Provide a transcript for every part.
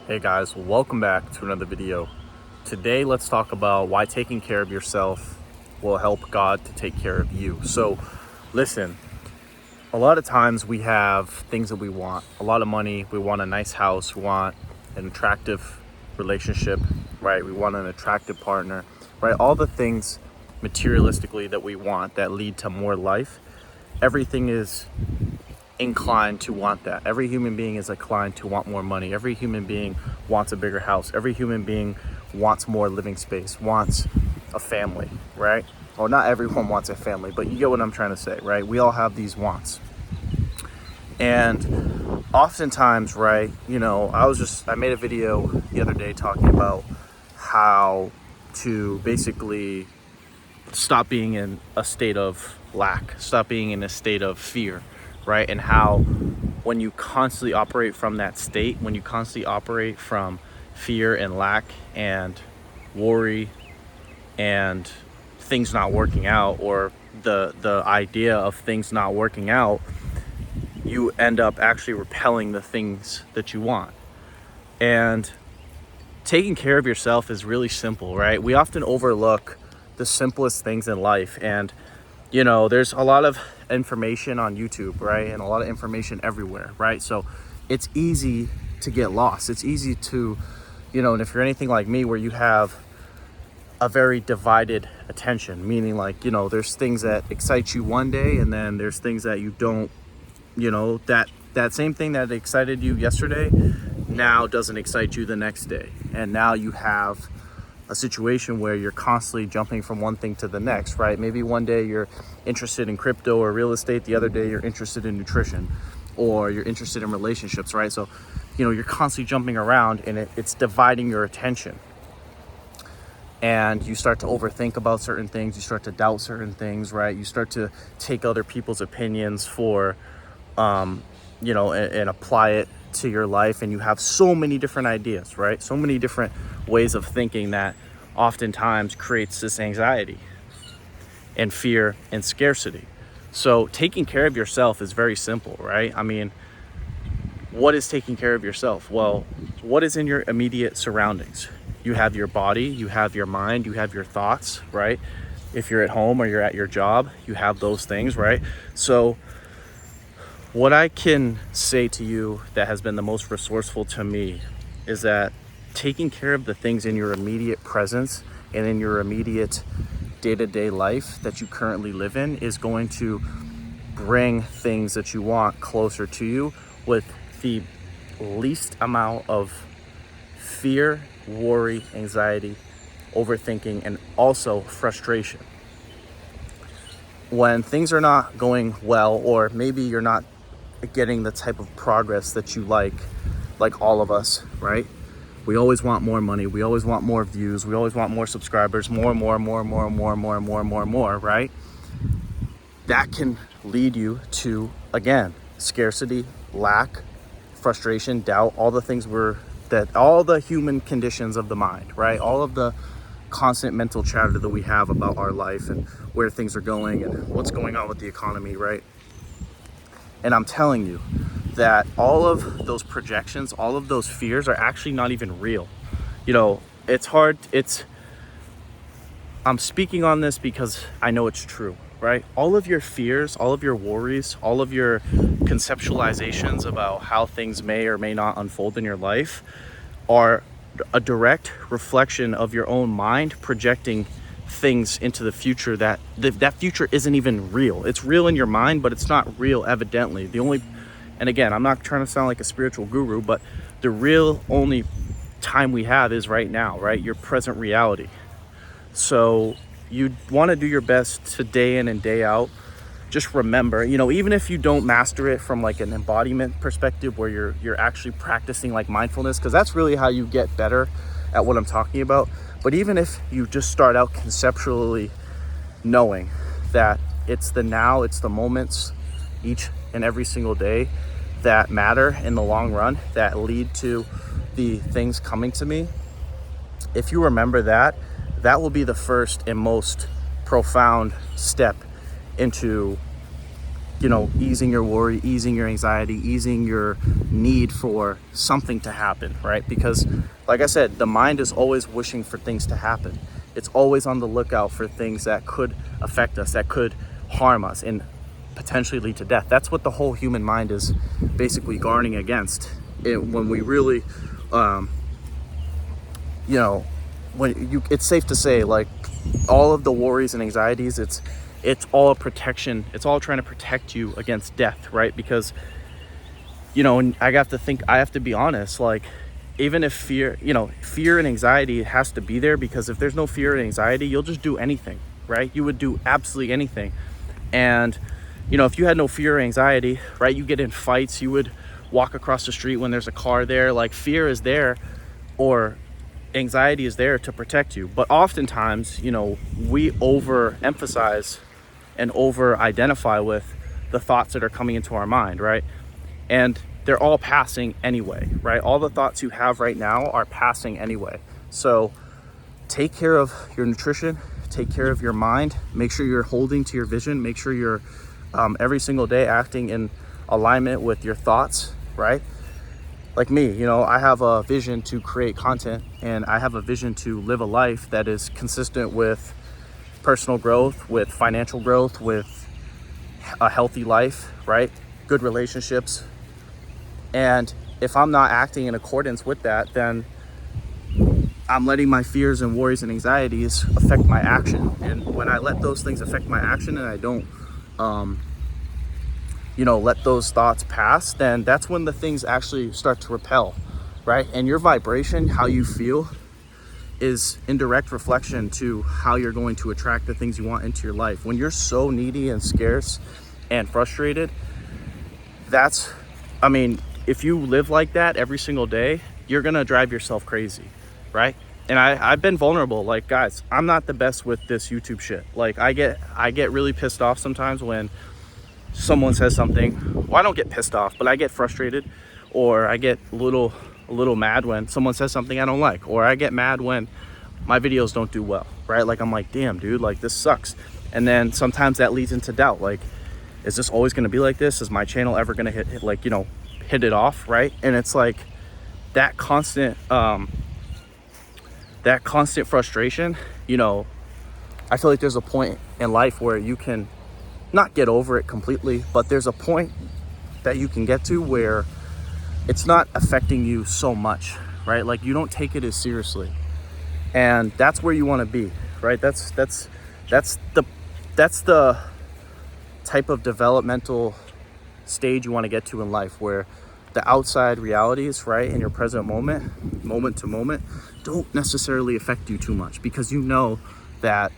Hey guys, welcome back to another video. Today let's talk about why taking care of yourself will help God to take care of you. So listen, a lot of times we have things that we want. A lot of money, we want a nice house, we want an attractive relationship, right? We want an attractive partner, right? All the things materialistically that we want that lead to more life. Everything is inclined to want that. Every human being is inclined to want more money. Every human being wants a bigger house. Every human being wants more living space, wants a family, right? Well, not everyone wants a family, but you get what I'm trying to say, right? We all have these wants. And oftentimes, right, I made a video the other day talking about how to basically stop being in a state of lack, stop being in a state of fear, right? And how when you constantly operate from that state, when you constantly operate from fear and lack and worry and things not working out, or the idea of things not working out, you end up actually repelling the things that you want. And taking care of yourself is really simple, right? We often overlook the simplest things in life. And there's a lot of information on YouTube, right? And a lot of information everywhere, right? So it's easy to get lost. It's easy to, and if you're anything like me, where you have a very divided attention, meaning there's things that excite you one day, and then there's things that you don't, that same thing that excited you yesterday now doesn't excite you the next day. And now you have a situation where you're constantly jumping from one thing to the next, right? Maybe one day you're interested in crypto or real estate, the other day you're interested in nutrition, or you're interested in relationships, right? So, you're constantly jumping around, and it's dividing your attention. And you start to overthink about certain things, you start to doubt certain things, right? You start to take other people's opinions for, and apply it to your life, and you have so many different ideas, right? So many different ways of thinking that oftentimes creates this anxiety and fear and scarcity. So taking care of yourself is very simple, right? I mean, what is taking care of yourself? Well, what is in your immediate surroundings? You have your body, you have your mind, you have your thoughts, right? If you're at home or you're at your job, you have those things, right? So what I can say to you that has been the most resourceful to me is that taking care of the things in your immediate presence and in your immediate day-to-day life that you currently live in is going to bring things that you want closer to you with the least amount of fear, worry, anxiety, overthinking, and also frustration. When things are not going well, or maybe you're not getting the type of progress that you like all of us, right? We always want more money. We always want more views. We always want more subscribers, more, right? That can lead you to, again, scarcity, lack, frustration, doubt, all the things all the human conditions of the mind, right? All of the constant mental chatter that we have about our life and where things are going and what's going on with the economy, right? And I'm telling you that all of those projections, all of those fears are actually not even real. It's hard. I'm speaking on this because I know it's true, right? All of your fears, all of your worries, all of your conceptualizations about how things may or may not unfold in your life are a direct reflection of your own mind projecting things into the future that future isn't even real. It's real in your mind, but it's not real, evidently. And again, I'm not trying to sound like a spiritual guru, but the real only time we have is right now, right? Your present reality. So you want to do your best to day in and day out. Just remember, even if you don't master it from like an embodiment perspective where you're actually practicing like mindfulness, because that's really how you get better at what I'm talking about. But even if you just start out conceptually knowing that it's the now, it's the moments each and every single day that matter in the long run, that lead to the things coming to me. If you remember that will be the first and most profound step into easing your worry, easing your anxiety, easing your need for something to happen, right? Because like I said, the mind is always wishing for things to happen. It's always on the lookout for things that could affect us, that could harm us and potentially lead to death. That's what the whole human mind is basically guarding against. When we really, it's safe to say, like, all of the worries and anxieties, it's all a protection. It's all trying to protect you against death, right? Because, and I have to be honest, like, even if fear and anxiety has to be there, because if there's no fear and anxiety, you'll just do anything, right? You would do absolutely anything. And, if you had no fear or anxiety, right, you get in fights, you would walk across the street when there's a car there. Like, fear is there, or anxiety is there to protect you. But oftentimes, we overemphasize and over identify with the thoughts that are coming into our mind, right? And they're all passing anyway, right? All the thoughts you have right now are passing anyway. So take care of your nutrition, take care of your mind, make sure you're holding to your vision, make sure you're every single day acting in alignment with your thoughts, right? Like me, I have a vision to create content, and I have a vision to live a life that is consistent with personal growth, with financial growth, with a healthy life, right? Good relationships. And if I'm not acting in accordance with that, then I'm letting my fears and worries and anxieties affect my action. And when I let those things affect my action and I don't, let those thoughts pass, then that's when the things actually start to repel, right? And your vibration, how you feel, is in direct reflection to how you're going to attract the things you want into your life. When you're so needy and scarce and frustrated, if you live like that every single day, you're gonna drive yourself crazy, right? And I've been vulnerable. Like, guys, I'm not the best with this YouTube shit. Like, I get really pissed off sometimes when someone says something. Well, I don't get pissed off, but I get frustrated, or I get a little mad when someone says something I don't like, or I get mad when my videos don't do well, right? Like, I'm like, damn, dude, like, this sucks. And then sometimes that leads into doubt. Like, is this always gonna be like this? Is my channel ever gonna hit it off, right? And it's like that constant frustration. I feel like there's a point in life where you can not get over it completely, but there's a point that you can get to where it's not affecting you so much, right? Like, you don't take it as seriously, and that's where you want to be, right? That's the type of developmental stage you want to get to in life, where the outside realities, right, in your present moment to moment, don't necessarily affect you too much, because you know that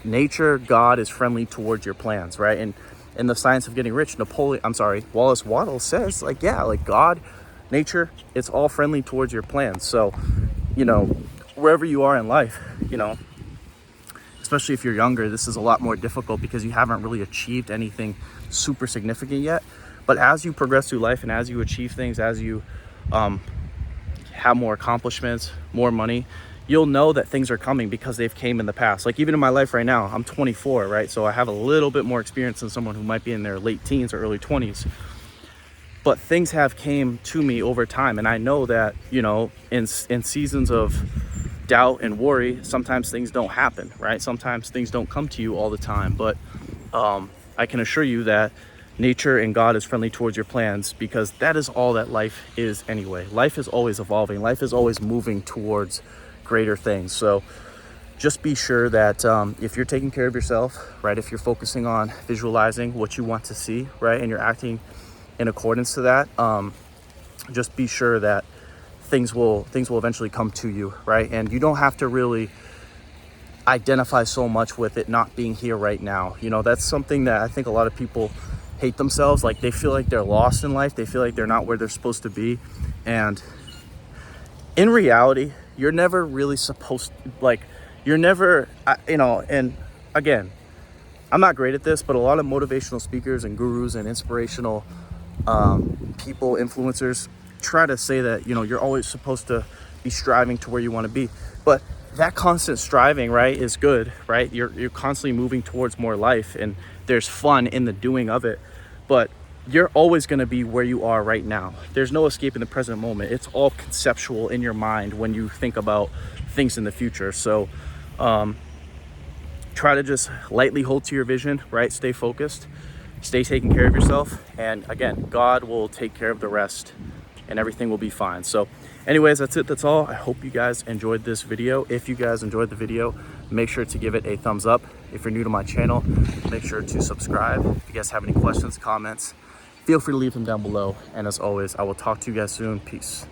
nature, God, is friendly towards your plans, right? And in The Science of Getting Rich, Wallace Waddles says, like, yeah, like, God, nature, it's all friendly towards your plans. So, wherever you are in life, especially if you're younger, this is a lot more difficult because you haven't really achieved anything super significant yet. But as you progress through life and as you achieve things, as you have more accomplishments, more money, you'll know that things are coming because they've came in the past. Like, even in my life right now, I'm 24, right? So I have a little bit more experience than someone who might be in their late teens or early 20s. But things have came to me over time. And I know that, in seasons of doubt and worry, sometimes things don't happen, right? Sometimes things don't come to you all the time. But I can assure you that nature and God is friendly towards your plans, because that is all that life is anyway. Life is always evolving. Life is always moving towards greater things. So just be sure that if you're taking care of yourself, right, if you're focusing on visualizing what you want to see, right, and you're acting in accordance to that, just be sure that things will eventually come to you, right? And you don't have to really identify so much with it not being here right now. That's something that I think a lot of people hate themselves. Like, they feel like they're lost in life. They feel like they're not where they're supposed to be. And in reality, you're never really supposed to, like, you're never, and again, I'm not great at this, but a lot of motivational speakers and gurus and inspirational people, influencers, try to say that, you're always supposed to be striving to where you want to be. But that constant striving, right, is good, right? You're constantly moving towards more life, and there's fun in the doing of it. but you're always going to be where you are right now. There's no escaping the present moment. It's all conceptual in your mind when you think about things in the future. So try to just lightly hold to your vision, right? Stay focused, stay taking care of yourself. And again, God will take care of the rest and everything will be fine. So anyways, that's it. That's all. I hope you guys enjoyed this video. If you guys enjoyed the video, make sure to give it a thumbs up. If you're new to my channel, make sure to subscribe. If you guys have any questions, comments, feel free to leave them down below. And as always, I will talk to you guys soon. Peace.